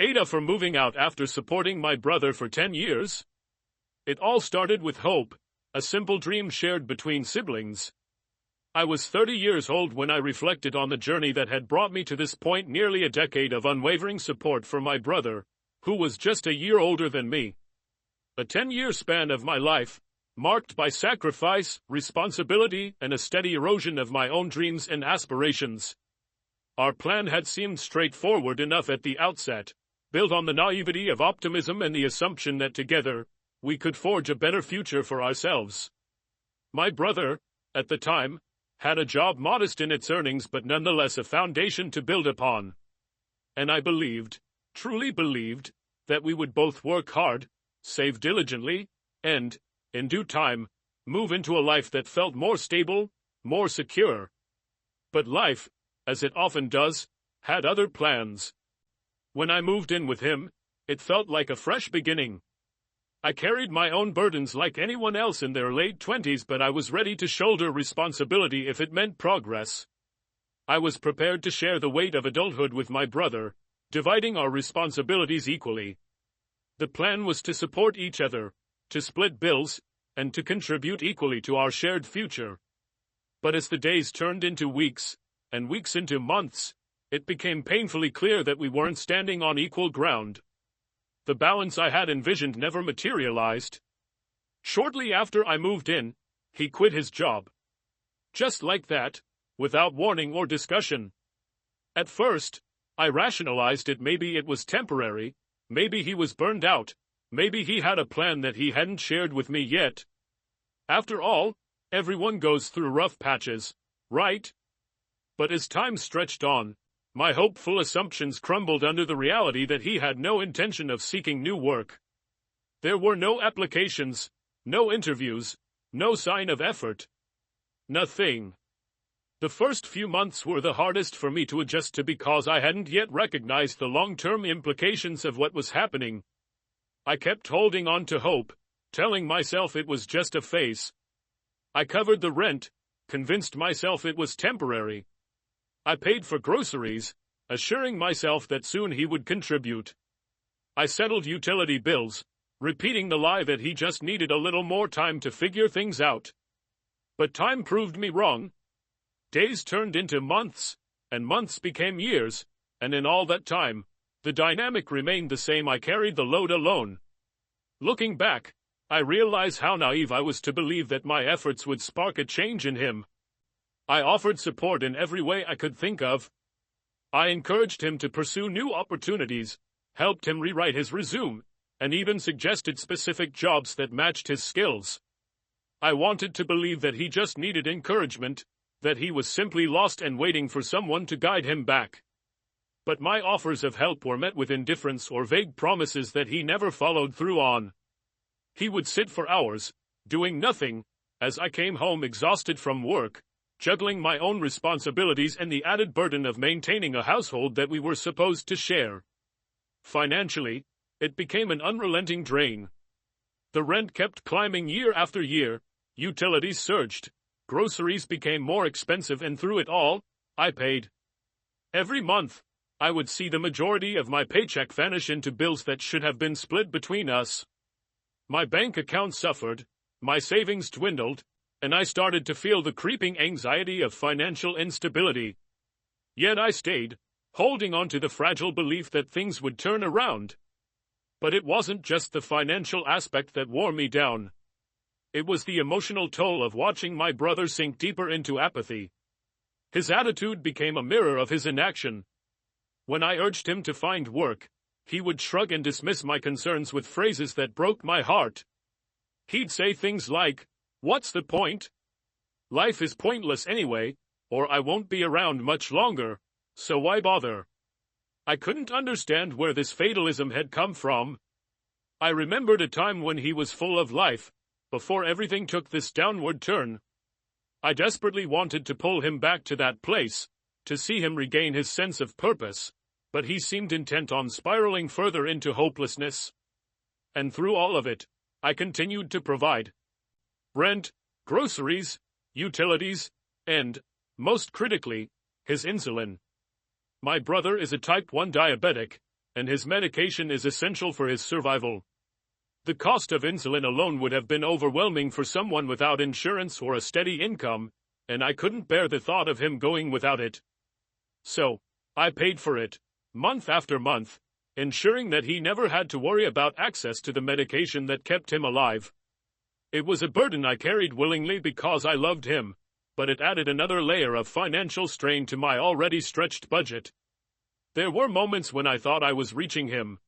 Ada for moving out after supporting my brother for 10 years. It all started with hope, a simple dream shared between siblings. I was 30 years old when I reflected on the journey that had brought me to this point, nearly a decade of unwavering support for my brother, who was just a year older than me. A 10-year span of my life, marked by sacrifice, responsibility, and a steady erosion of my own dreams and aspirations. Our plan had seemed straightforward enough at the outset, built on the naivety of optimism and the assumption that together, we could forge a better future for ourselves. My brother, at the time, had a job modest in its earnings but nonetheless a foundation to build upon. And I believed, truly believed, that we would both work hard, save diligently, and, in due time, move into a life that felt more stable, more secure. But life, as it often does, had other plans. When I moved in with him, it felt like a fresh beginning. I carried my own burdens like anyone else in their late 20s, but I was ready to shoulder responsibility if it meant progress. I was prepared to share the weight of adulthood with my brother, dividing our responsibilities equally. The plan was to support each other, to split bills, and to contribute equally to our shared future. But as the days turned into weeks, and weeks into months, it became painfully clear that we weren't standing on equal ground. The balance I had envisioned never materialized. Shortly after I moved in, he quit his job. Just like that, without warning or discussion. At first, I rationalized it. Maybe it was temporary, maybe he was burned out, maybe he had a plan that he hadn't shared with me yet. After all, everyone goes through rough patches, right? But as time stretched on, my hopeful assumptions crumbled under the reality that he had no intention of seeking new work. There were no applications, no interviews, no sign of effort. Nothing. The first few months were the hardest for me to adjust to because I hadn't yet recognized the long-term implications of what was happening. I kept holding on to hope, telling myself it was just a phase. I covered the rent, convinced myself it was temporary. I paid for groceries, assuring myself that soon he would contribute. I settled utility bills, repeating the lie that he just needed a little more time to figure things out. But time proved me wrong. Days turned into months, and months became years, and in all that time, the dynamic remained the same. I carried the load alone. Looking back, I realize how naive I was to believe that my efforts would spark a change in him. I offered support in every way I could think of. I encouraged him to pursue new opportunities, helped him rewrite his resume, and even suggested specific jobs that matched his skills. I wanted to believe that he just needed encouragement, that he was simply lost and waiting for someone to guide him back. But my offers of help were met with indifference or vague promises that he never followed through on. He would sit for hours, doing nothing, as I came home exhausted from work, juggling my own responsibilities and the added burden of maintaining a household that we were supposed to share. Financially, it became an unrelenting drain. The rent kept climbing year after year, utilities surged, groceries became more expensive, and through it all, I paid. Every month, I would see the majority of my paycheck vanish into bills that should have been split between us. My bank account suffered, my savings dwindled, and I started to feel the creeping anxiety of financial instability. Yet I stayed, holding on to the fragile belief that things would turn around. But it wasn't just the financial aspect that wore me down. It was the emotional toll of watching my brother sink deeper into apathy. His attitude became a mirror of his inaction. When I urged him to find work, he would shrug and dismiss my concerns with phrases that broke my heart. He'd say things like, "What's the point? Life is pointless anyway, or I won't be around much longer, so why bother?" I couldn't understand where this fatalism had come from. I remembered a time when he was full of life, before everything took this downward turn. I desperately wanted to pull him back to that place, to see him regain his sense of purpose, but he seemed intent on spiraling further into hopelessness. And through all of it, I continued to provide rent, groceries, utilities, and, most critically, his insulin. My brother is a type 1 diabetic, and his medication is essential for his survival. The cost of insulin alone would have been overwhelming for someone without insurance or a steady income, and I couldn't bear the thought of him going without it. So, I paid for it, month after month, ensuring that he never had to worry about access to the medication that kept him alive. It was a burden I carried willingly because I loved him, but it added another layer of financial strain to my already stretched budget. There were moments when I thought I was reaching him.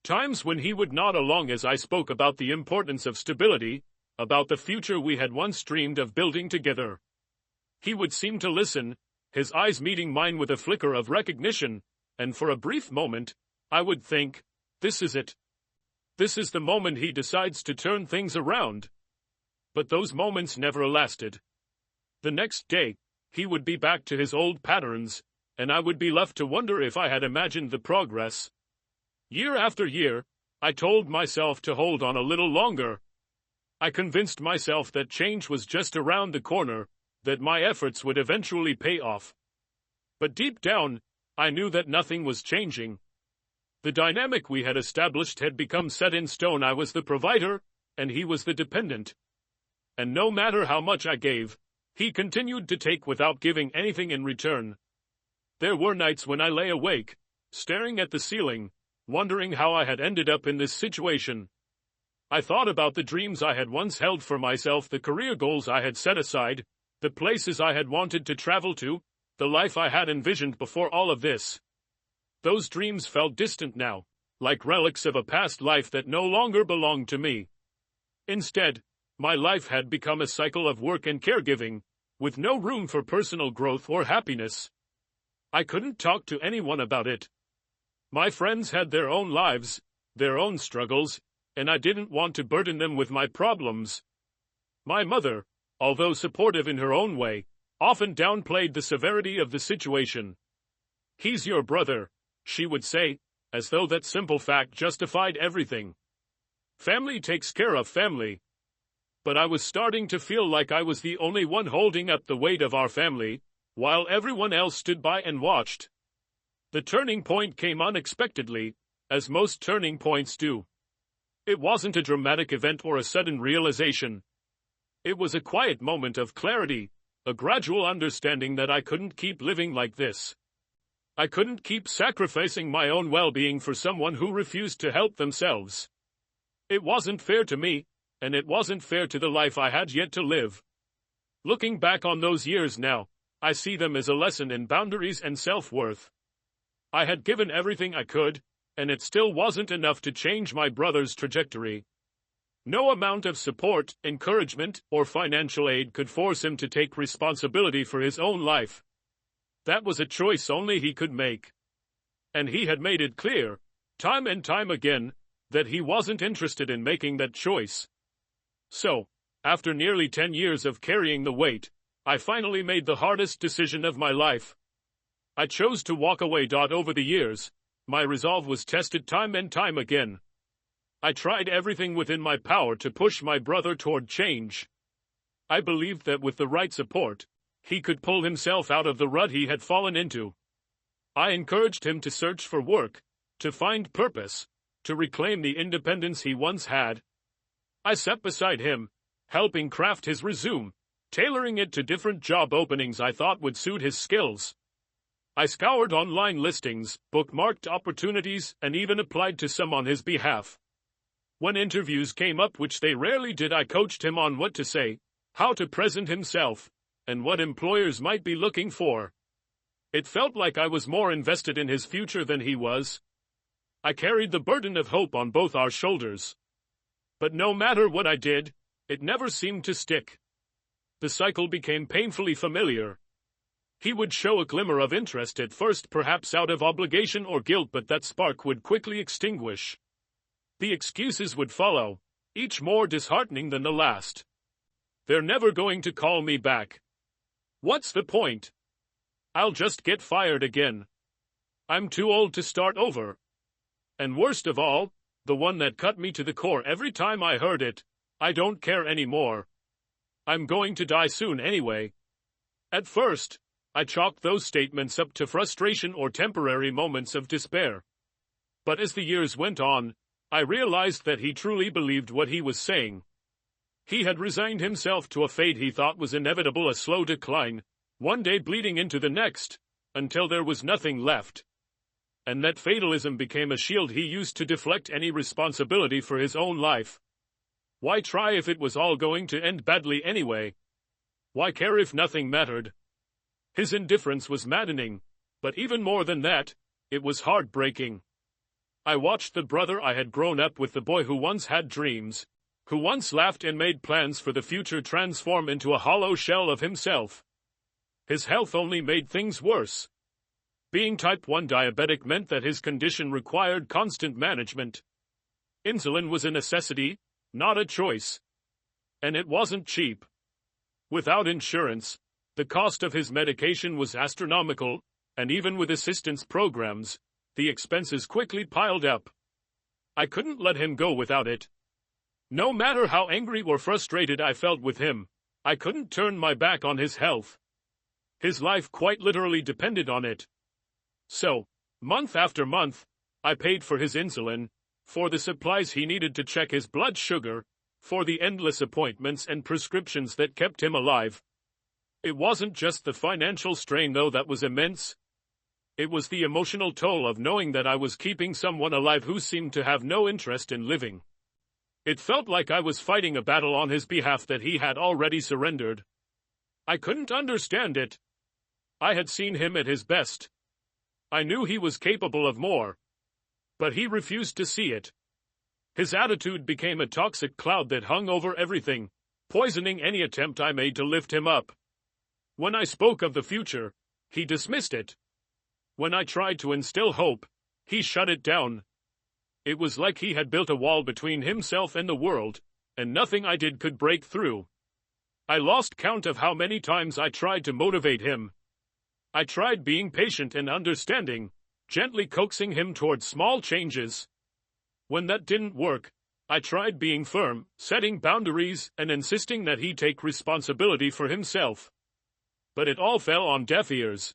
Times when he would nod along as I spoke about the importance of stability, about the future we had once dreamed of building together. He would seem to listen, his eyes meeting mine with a flicker of recognition, and for a brief moment, I would think, this is it. This is the moment he decides to turn things around. But those moments never lasted. The next day, he would be back to his old patterns, and I would be left to wonder if I had imagined the progress. Year after year, I told myself to hold on a little longer. I convinced myself that change was just around the corner, that my efforts would eventually pay off. But deep down, I knew that nothing was changing. The dynamic we had established had become set in stone. I was the provider, and he was the dependent. And no matter how much I gave, he continued to take without giving anything in return. There were nights when I lay awake, staring at the ceiling, wondering how I had ended up in this situation. I thought about the dreams I had once held for myself, the career goals I had set aside, the places I had wanted to travel to, the life I had envisioned before all of this. Those dreams felt distant now, like relics of a past life that no longer belonged to me. Instead, my life had become a cycle of work and caregiving, with no room for personal growth or happiness. I couldn't talk to anyone about it. My friends had their own lives, their own struggles, and I didn't want to burden them with my problems. My mother, although supportive in her own way, often downplayed the severity of the situation. "He's your brother," she would say, as though that simple fact justified everything. Family takes care of family. But I was starting to feel like I was the only one holding up the weight of our family, while everyone else stood by and watched. The turning point came unexpectedly, as most turning points do. It wasn't a dramatic event or a sudden realization. It was a quiet moment of clarity, a gradual understanding that I couldn't keep living like this. I couldn't keep sacrificing my own well-being for someone who refused to help themselves. It wasn't fair to me, and it wasn't fair to the life I had yet to live. Looking back on those years now, I see them as a lesson in boundaries and self-worth. I had given everything I could, and it still wasn't enough to change my brother's trajectory. No amount of support, encouragement, or financial aid could force him to take responsibility for his own life. That was a choice only he could make. And he had made it clear, time and time again, that he wasn't interested in making that choice. So, after nearly 10 years of carrying the weight, I finally made the hardest decision of my life. I chose to walk away. Over the years, my resolve was tested time and time again. I tried everything within my power to push my brother toward change. I believed that with the right support, he could pull himself out of the rut he had fallen into. I encouraged him to search for work, to find purpose, to reclaim the independence he once had. I sat beside him, helping craft his resume, tailoring it to different job openings I thought would suit his skills. I scoured online listings, bookmarked opportunities, and even applied to some on his behalf. When interviews came up, which they rarely did, I coached him on what to say, how to present himself, and what employers might be looking for. It felt like I was more invested in his future than he was. I carried the burden of hope on both our shoulders. But no matter what I did, it never seemed to stick. The cycle became painfully familiar. He would show a glimmer of interest at first, perhaps out of obligation or guilt, but that spark would quickly extinguish. The excuses would follow, each more disheartening than the last. "They're never going to call me back. What's the point? I'll just get fired again. I'm too old to start over." And worst of all, the one that cut me to the core every time I heard it, "I don't care anymore. I'm going to die soon anyway." At first, I chalked those statements up to frustration or temporary moments of despair. But as the years went on, I realized that he truly believed what he was saying. He had resigned himself to a fate he thought was inevitable, a slow decline, one day bleeding into the next, until there was nothing left. And that fatalism became a shield he used to deflect any responsibility for his own life. Why try if it was all going to end badly anyway? Why care if nothing mattered? His indifference was maddening, but even more than that, it was heartbreaking. I watched the brother I had grown up with, the boy who once had dreams, who once laughed and made plans for the future, transform into a hollow shell of himself. His health only made things worse. Being type 1 diabetic meant that his condition required constant management. Insulin was a necessity, not a choice. And it wasn't cheap. Without insurance, the cost of his medication was astronomical, and even with assistance programs, the expenses quickly piled up. I couldn't let him go without it. No matter how angry or frustrated I felt with him, I couldn't turn my back on his health. His life quite literally depended on it. So, month after month, I paid for his insulin, for the supplies he needed to check his blood sugar, for the endless appointments and prescriptions that kept him alive. It wasn't just the financial strain, though, that was immense. It was the emotional toll of knowing that I was keeping someone alive who seemed to have no interest in living. It felt like I was fighting a battle on his behalf that he had already surrendered. I couldn't understand it. I had seen him at his best. I knew he was capable of more. But he refused to see it. His attitude became a toxic cloud that hung over everything, poisoning any attempt I made to lift him up. When I spoke of the future, he dismissed it. When I tried to instill hope, he shut it down. It was like he had built a wall between himself and the world, and nothing I did could break through. I lost count of how many times I tried to motivate him. I tried being patient and understanding, gently coaxing him toward small changes. When that didn't work, I tried being firm, setting boundaries, and insisting that he take responsibility for himself. But it all fell on deaf ears.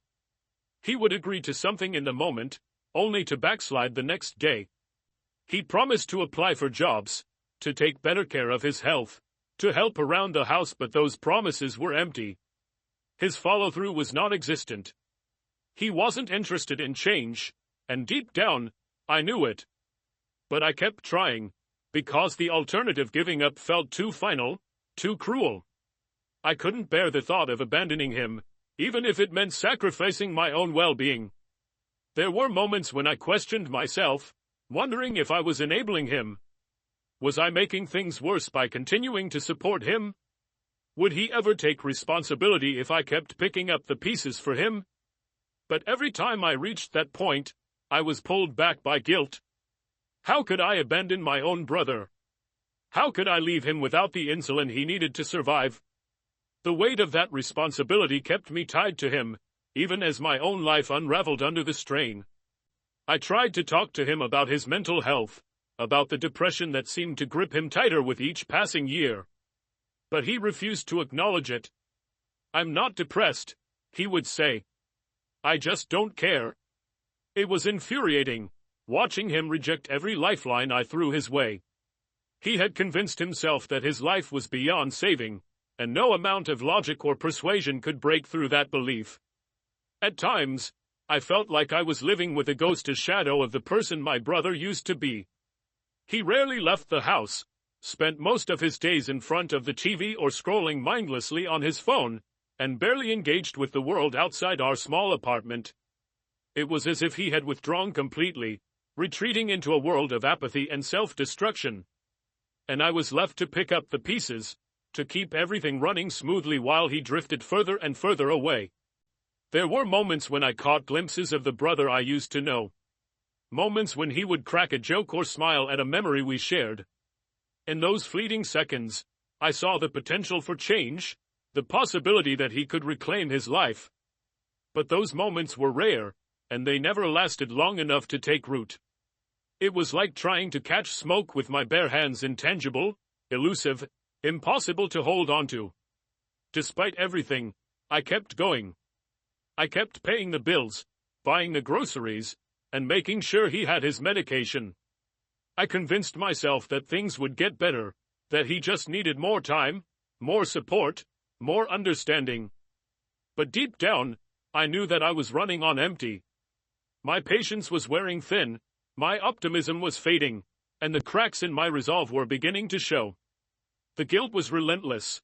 He would agree to something in the moment, only to backslide the next day. He promised to apply for jobs, to take better care of his health, to help around the house, but those promises were empty. His follow-through was non-existent. He wasn't interested in change, and deep down, I knew it. But I kept trying, because the alternative, giving up, felt too final, too cruel. I couldn't bear the thought of abandoning him, even if it meant sacrificing my own well-being. There were moments when I questioned myself, wondering if I was enabling him. Was I making things worse by continuing to support him? Would he ever take responsibility if I kept picking up the pieces for him? But every time I reached that point, I was pulled back by guilt. How could I abandon my own brother? How could I leave him without the insulin he needed to survive? The weight of that responsibility kept me tied to him, even as my own life unraveled under the strain. I tried to talk to him about his mental health, about the depression that seemed to grip him tighter with each passing year. But he refused to acknowledge it. "I'm not depressed," he would say. "I just don't care." It was infuriating, watching him reject every lifeline I threw his way. He had convinced himself that his life was beyond saving, and no amount of logic or persuasion could break through that belief. At times, I felt like I was living with a ghost, a shadow of the person my brother used to be. He rarely left the house, spent most of his days in front of the TV or scrolling mindlessly on his phone, and barely engaged with the world outside our small apartment. It was as if he had withdrawn completely, retreating into a world of apathy and self-destruction. And I was left to pick up the pieces, to keep everything running smoothly while he drifted further and further away. There were moments when I caught glimpses of the brother I used to know. Moments when he would crack a joke or smile at a memory we shared. In those fleeting seconds, I saw the potential for change, the possibility that he could reclaim his life. But those moments were rare, and they never lasted long enough to take root. It was like trying to catch smoke with my bare hands, intangible, elusive, impossible to hold onto. Despite everything, I kept going. I kept paying the bills, buying the groceries, and making sure he had his medication. I convinced myself that things would get better, that he just needed more time, more support, more understanding. But deep down, I knew that I was running on empty. My patience was wearing thin, my optimism was fading, and the cracks in my resolve were beginning to show. The guilt was relentless.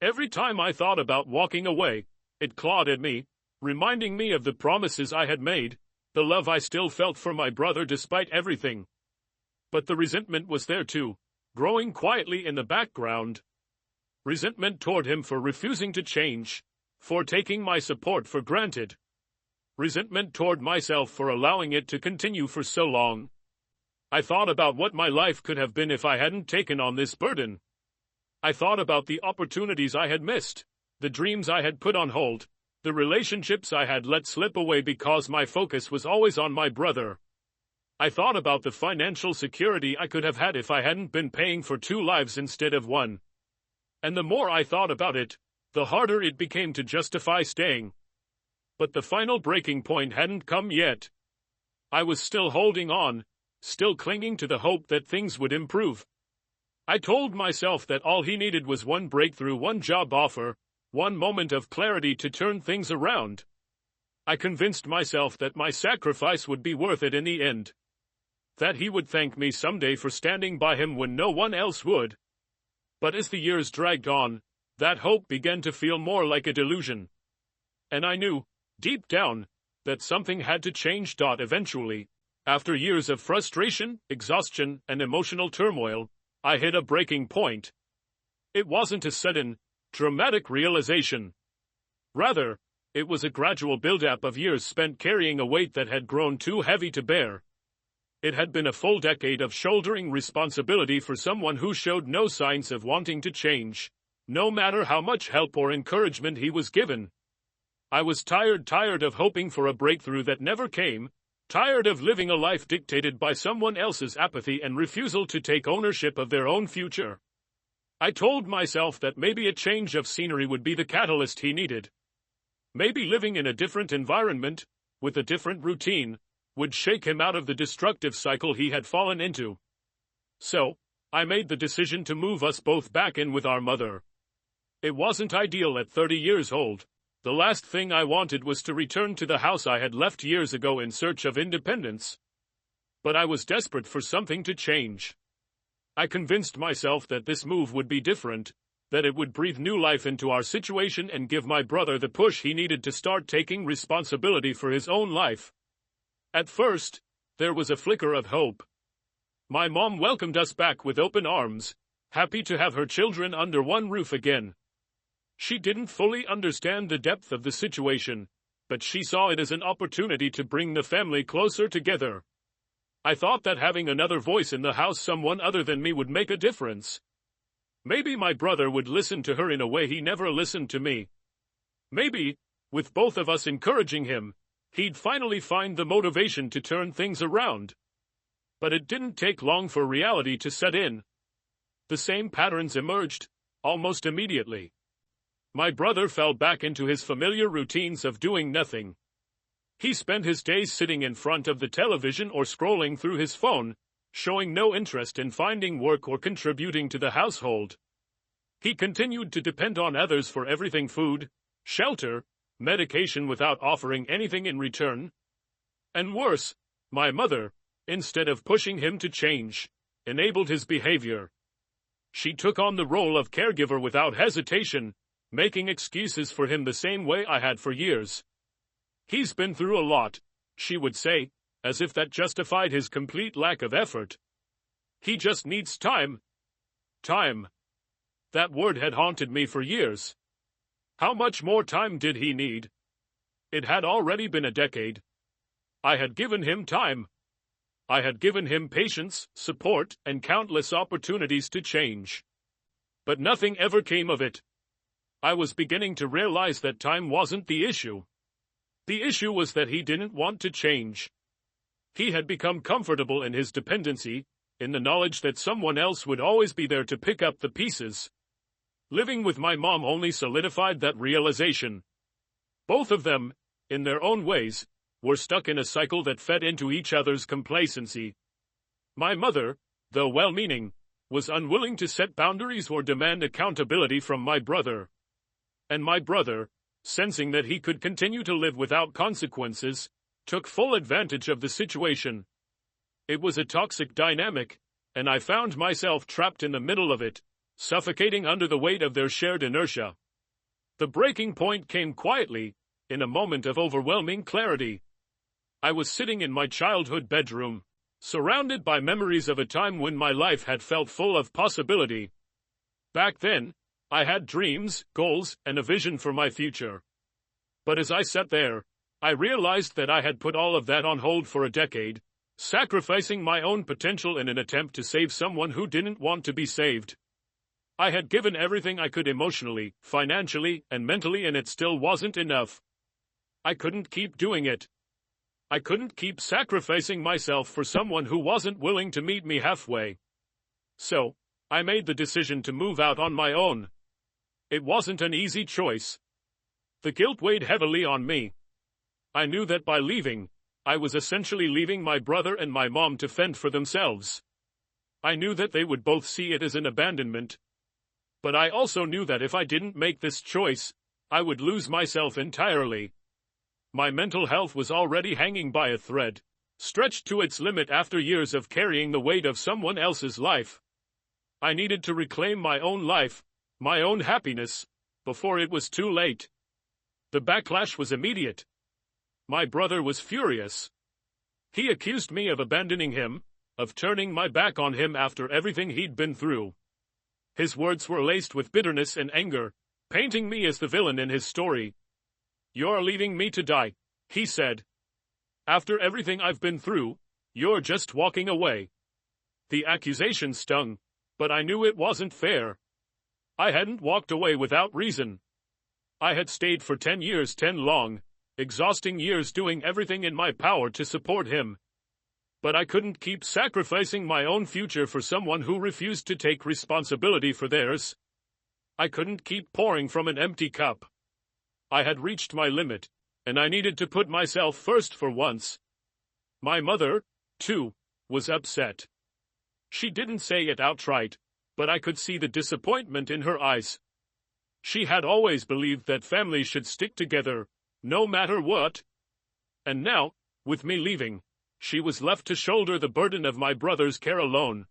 Every time I thought about walking away, it clawed at me, reminding me of the promises I had made, the love I still felt for my brother despite everything. But the resentment was there too, growing quietly in the background. Resentment toward him for refusing to change, for taking my support for granted. Resentment toward myself for allowing it to continue for so long. I thought about what my life could have been if I hadn't taken on this burden. I thought about the opportunities I had missed, the dreams I had put on hold, the relationships I had let slip away because my focus was always on my brother. I thought about the financial security I could have had if I hadn't been paying for 2 lives instead of 1. And the more I thought about it, the harder it became to justify staying. But the final breaking point hadn't come yet. I was still holding on, still clinging to the hope that things would improve. I told myself that all he needed was one breakthrough, one job offer, one moment of clarity to turn things around. I convinced myself that my sacrifice would be worth it in the end. That he would thank me someday for standing by him when no one else would. But as the years dragged on, that hope began to feel more like a delusion. And I knew, deep down, that something had to change. Eventually, after years of frustration, exhaustion, and emotional turmoil, I hit a breaking point. It wasn't a sudden, dramatic realization. Rather, it was a gradual build-up of years spent carrying a weight that had grown too heavy to bear. It had been a full decade of shouldering responsibility for someone who showed no signs of wanting to change, no matter how much help or encouragement he was given. I was tired of hoping for a breakthrough that never came, tired of living a life dictated by someone else's apathy and refusal to take ownership of their own future. I told myself that maybe a change of scenery would be the catalyst he needed. Maybe living in a different environment, with a different routine, would shake him out of the destructive cycle he had fallen into. So, I made the decision to move us both back in with our mother. It wasn't ideal at 30 years old. The last thing I wanted was to return to the house I had left years ago in search of independence. But I was desperate for something to change. I convinced myself that this move would be different, that it would breathe new life into our situation and give my brother the push he needed to start taking responsibility for his own life. At first, there was a flicker of hope. My mom welcomed us back with open arms, happy to have her children under one roof again. She didn't fully understand the depth of the situation, but she saw it as an opportunity to bring the family closer together. I thought that having another voice in the house, someone other than me, would make a difference. Maybe my brother would listen to her in a way he never listened to me. Maybe, with both of us encouraging him, he'd finally find the motivation to turn things around. But it didn't take long for reality to set in. The same patterns emerged, almost immediately. My brother fell back into his familiar routines of doing nothing. He spent his days sitting in front of the television or scrolling through his phone, showing no interest in finding work or contributing to the household. He continued to depend on others for everything: food, shelter, medication, without offering anything in return. And worse, my mother, instead of pushing him to change, enabled his behavior. She took on the role of caregiver without hesitation, making excuses for him the same way I had for years. "He's been through a lot," she would say, as if that justified his complete lack of effort. "He just needs time." Time. That word had haunted me for years. How much more time did he need? It had already been a decade. I had given him time. I had given him patience, support, and countless opportunities to change. But nothing ever came of it. I was beginning to realize that time wasn't the issue. The issue was that he didn't want to change. He had become comfortable in his dependency, in the knowledge that someone else would always be there to pick up the pieces. Living with my mom only solidified that realization. Both of them, in their own ways, were stuck in a cycle that fed into each other's complacency. My mother, though well-meaning, was unwilling to set boundaries or demand accountability from my brother. And my brother, sensing that he could continue to live without consequences, took full advantage of the situation. It was a toxic dynamic, and I found myself trapped in the middle of it, suffocating under the weight of their shared inertia. The breaking point came quietly, in a moment of overwhelming clarity. I was sitting in my childhood bedroom, surrounded by memories of a time when my life had felt full of possibility. Back then, I had dreams, goals, and a vision for my future. But as I sat there, I realized that I had put all of that on hold for a decade, sacrificing my own potential in an attempt to save someone who didn't want to be saved. I had given everything I could emotionally, financially, and mentally, and it still wasn't enough. I couldn't keep doing it. I couldn't keep sacrificing myself for someone who wasn't willing to meet me halfway. So, I made the decision to move out on my own. It wasn't an easy choice. The guilt weighed heavily on me. I knew that by leaving, I was essentially leaving my brother and my mom to fend for themselves. I knew that they would both see it as an abandonment. But I also knew that if I didn't make this choice, I would lose myself entirely. My mental health was already hanging by a thread, stretched to its limit after years of carrying the weight of someone else's life. I needed to reclaim my own life, my own happiness, before it was too late. The backlash was immediate. My brother was furious. He accused me of abandoning him, of turning my back on him after everything he'd been through. His words were laced with bitterness and anger, painting me as the villain in his story. "You're leaving me to die," he said. "After everything I've been through, you're just walking away." The accusation stung, but I knew it wasn't fair. I hadn't walked away without reason. I had stayed for 10 years, 10 long, exhausting years doing everything in my power to support him. But I couldn't keep sacrificing my own future for someone who refused to take responsibility for theirs. I couldn't keep pouring from an empty cup. I had reached my limit, and I needed to put myself first for once. My mother, too, was upset. She didn't say it outright, but I could see the disappointment in her eyes. She had always believed that families should stick together, no matter what. And now, with me leaving, she was left to shoulder the burden of my brother's care alone.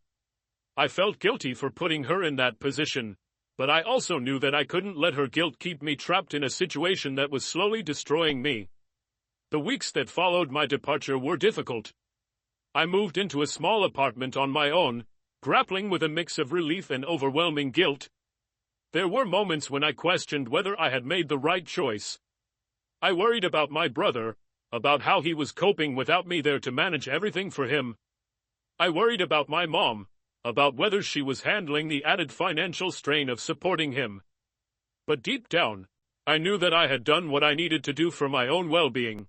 I felt guilty for putting her in that position, but I also knew that I couldn't let her guilt keep me trapped in a situation that was slowly destroying me. The weeks that followed my departure were difficult. I moved into a small apartment on my own, grappling with a mix of relief and overwhelming guilt. There were moments when I questioned whether I had made the right choice. I worried about my brother, about how he was coping without me there to manage everything for him. I worried about my mom, about whether she was handling the added financial strain of supporting him. But deep down, I knew that I had done what I needed to do for my own well-being.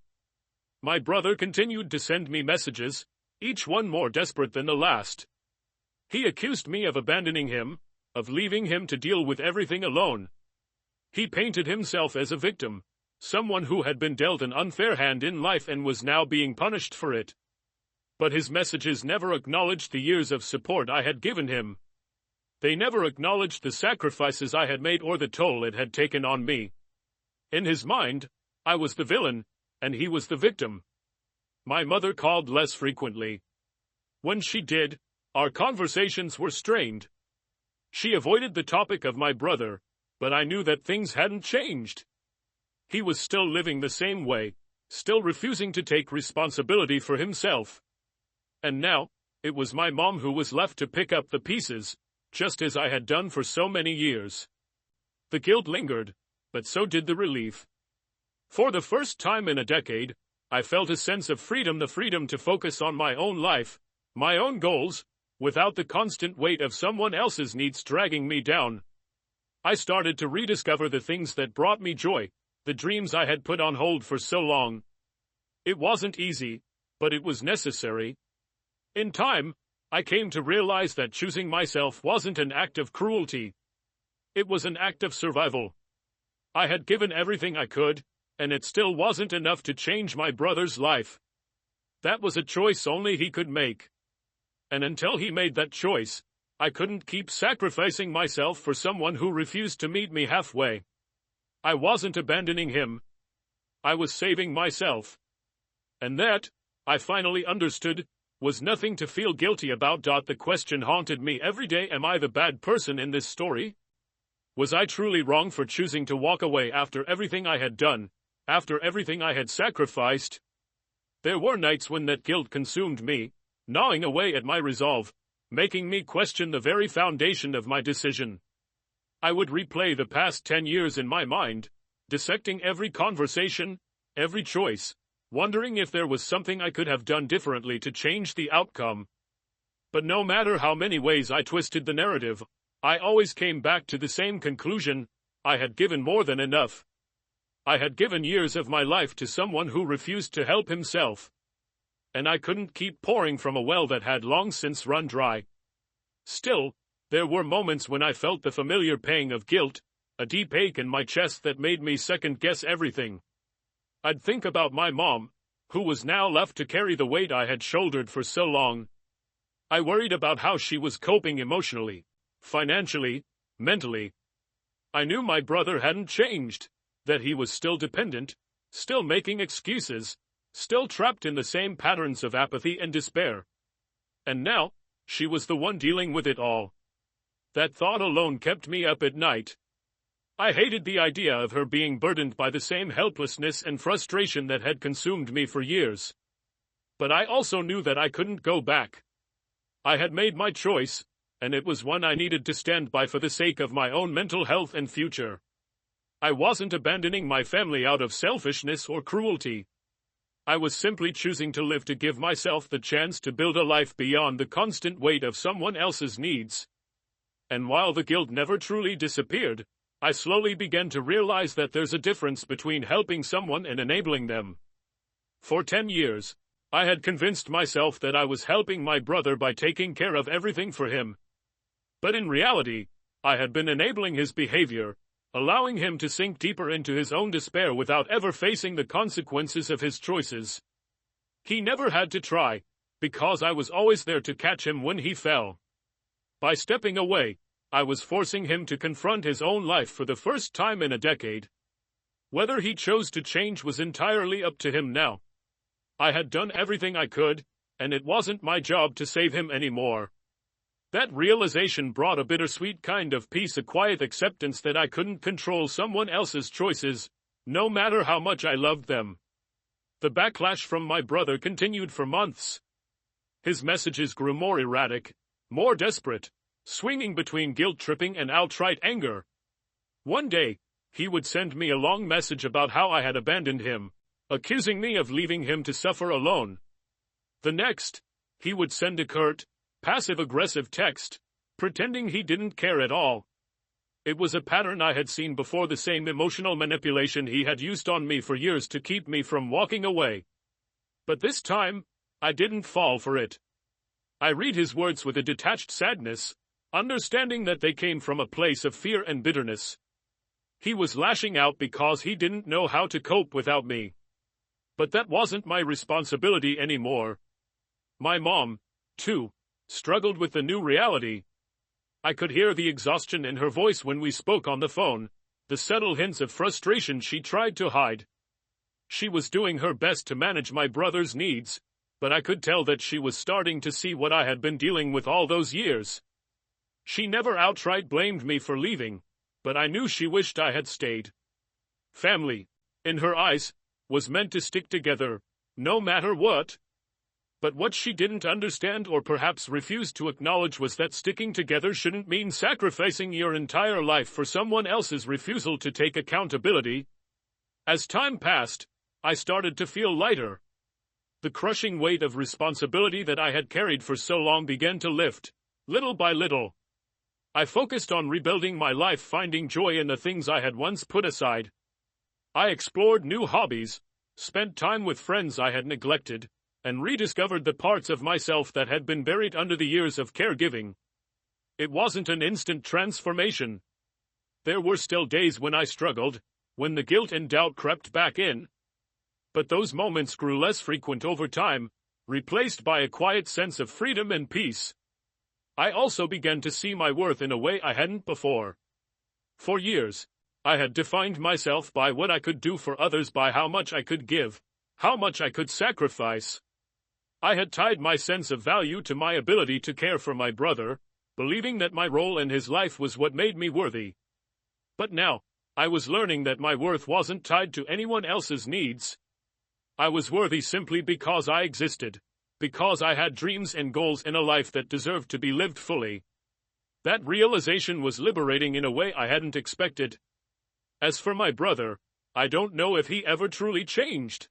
My brother continued to send me messages, each one more desperate than the last. He accused me of abandoning him, of leaving him to deal with everything alone. He painted himself as a victim, someone who had been dealt an unfair hand in life and was now being punished for it. But his messages never acknowledged the years of support I had given him. They never acknowledged the sacrifices I had made or the toll it had taken on me. In his mind, I was the villain, and he was the victim. My mother called less frequently. When she did, our conversations were strained. She avoided the topic of my brother, but I knew that things hadn't changed. He was still living the same way, still refusing to take responsibility for himself. And now, it was my mom who was left to pick up the pieces, just as I had done for so many years. The guilt lingered, but so did the relief. For the first time in a decade, I felt a sense of freedom, the freedom to focus on my own life, my own goals, without the constant weight of someone else's needs dragging me down. I started to rediscover the things that brought me joy, the dreams I had put on hold for so long. It wasn't easy, but it was necessary. In time, I came to realize that choosing myself wasn't an act of cruelty. It was an act of survival. I had given everything I could, and it still wasn't enough to change my brother's life. That was a choice only he could make. And until he made that choice, I couldn't keep sacrificing myself for someone who refused to meet me halfway. I wasn't abandoning him. I was saving myself. And that, I finally understood, was nothing to feel guilty about. The question haunted me every day: am I the bad person in this story? Was I truly wrong for choosing to walk away after everything I had done, after everything I had sacrificed? There were nights when that guilt consumed me, gnawing away at my resolve, making me question the very foundation of my decision. I would replay the past 10 years in my mind, dissecting every conversation, every choice, wondering if there was something I could have done differently to change the outcome. But no matter how many ways I twisted the narrative, I always came back to the same conclusion: I had given more than enough. I had given years of my life to someone who refused to help himself. And I couldn't keep pouring from a well that had long since run dry. Still, there were moments when I felt the familiar pang of guilt, a deep ache in my chest that made me second-guess everything. I'd think about my mom, who was now left to carry the weight I had shouldered for so long. I worried about how she was coping emotionally, financially, mentally. I knew my brother hadn't changed, that he was still dependent, still making excuses, still trapped in the same patterns of apathy and despair. And now, she was the one dealing with it all. That thought alone kept me up at night. I hated the idea of her being burdened by the same helplessness and frustration that had consumed me for years. But I also knew that I couldn't go back. I had made my choice, and it was one I needed to stand by for the sake of my own mental health and future. I wasn't abandoning my family out of selfishness or cruelty. I was simply choosing to live to give myself the chance to build a life beyond the constant weight of someone else's needs. And while the guilt never truly disappeared, I slowly began to realize that there's a difference between helping someone and enabling them. For 10 years, I had convinced myself that I was helping my brother by taking care of everything for him. But in reality, I had been enabling his behavior, allowing him to sink deeper into his own despair without ever facing the consequences of his choices. He never had to try, because I was always there to catch him when he fell. By stepping away, I was forcing him to confront his own life for the first time in a decade. Whether he chose to change was entirely up to him now. I had done everything I could, and it wasn't my job to save him anymore. That realization brought a bittersweet kind of peace, a quiet acceptance that I couldn't control someone else's choices, no matter how much I loved them. The backlash from my brother continued for months. His messages grew more erratic, more desperate, swinging between guilt-tripping and outright anger. One day, he would send me a long message about how I had abandoned him, accusing me of leaving him to suffer alone. The next, he would send a curt, passive-aggressive text, pretending he didn't care at all. It was a pattern I had seen before, the same emotional manipulation he had used on me for years to keep me from walking away. But this time, I didn't fall for it. I read his words with a detached sadness, understanding that they came from a place of fear and bitterness. He was lashing out because he didn't know how to cope without me. But that wasn't my responsibility anymore. My mom, too, struggled with the new reality. I could hear the exhaustion in her voice when we spoke on the phone, the subtle hints of frustration she tried to hide. She was doing her best to manage my brother's needs, but I could tell that she was starting to see what I had been dealing with all those years. She never outright blamed me for leaving, but I knew she wished I had stayed. Family, in her eyes, was meant to stick together, no matter what. But what she didn't understand, or perhaps refused to acknowledge, was that sticking together shouldn't mean sacrificing your entire life for someone else's refusal to take accountability. As time passed, I started to feel lighter. The crushing weight of responsibility that I had carried for so long began to lift, little by little. I focused on rebuilding my life, finding joy in the things I had once put aside. I explored new hobbies, spent time with friends I had neglected, and rediscovered the parts of myself that had been buried under the years of caregiving. It wasn't an instant transformation. There were still days when I struggled, when the guilt and doubt crept back in. But those moments grew less frequent over time, replaced by a quiet sense of freedom and peace. I also began to see my worth in a way I hadn't before. For years, I had defined myself by what I could do for others, by how much I could give, how much I could sacrifice. I had tied my sense of value to my ability to care for my brother, believing that my role in his life was what made me worthy. But now, I was learning that my worth wasn't tied to anyone else's needs. I was worthy simply because I existed, because I had dreams and goals in a life that deserved to be lived fully. That realization was liberating in a way I hadn't expected. As for my brother, I don't know if he ever truly changed.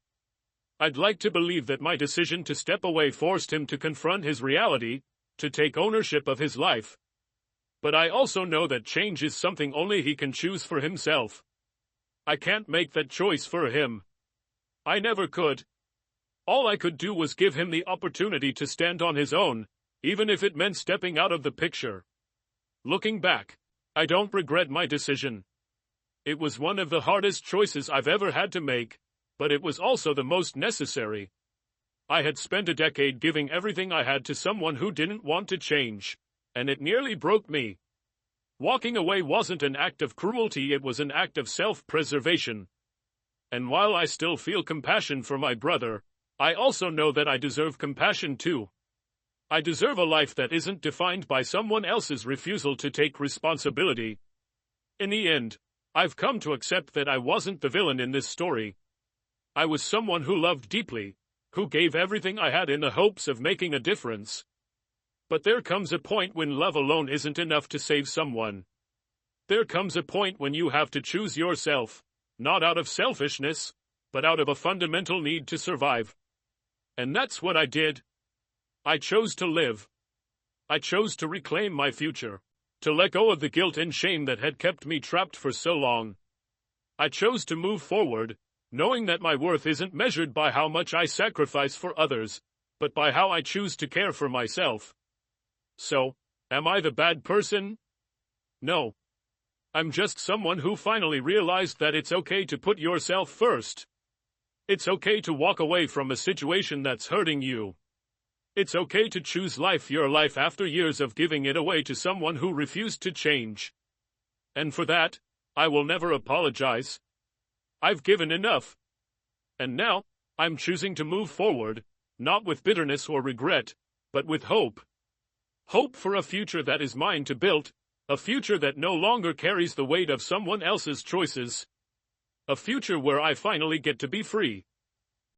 I'd like to believe that my decision to step away forced him to confront his reality, to take ownership of his life. But I also know that change is something only he can choose for himself. I can't make that choice for him. I never could. All I could do was give him the opportunity to stand on his own, even if it meant stepping out of the picture. Looking back, I don't regret my decision. It was one of the hardest choices I've ever had to make, but it was also the most necessary. I had spent a decade giving everything I had to someone who didn't want to change, and it nearly broke me. Walking away wasn't an act of cruelty, it was an act of self-preservation. And while I still feel compassion for my brother, I also know that I deserve compassion too. I deserve a life that isn't defined by someone else's refusal to take responsibility. In the end, I've come to accept that I wasn't the villain in this story. I was someone who loved deeply, who gave everything I had in the hopes of making a difference. But there comes a point when love alone isn't enough to save someone. There comes a point when you have to choose yourself, not out of selfishness, but out of a fundamental need to survive. And that's what I did. I chose to live. I chose to reclaim my future, to let go of the guilt and shame that had kept me trapped for so long. I chose to move forward, knowing that my worth isn't measured by how much I sacrifice for others, but by how I choose to care for myself. So, am I the bad person? No. I'm just someone who finally realized that it's okay to put yourself first. It's okay to walk away from a situation that's hurting you. It's okay to choose your life after years of giving it away to someone who refused to change. And for that, I will never apologize. I've given enough. And now, I'm choosing to move forward, not with bitterness or regret, but with hope. Hope for a future that is mine to build, a future that no longer carries the weight of someone else's choices. A future where I finally get to be free.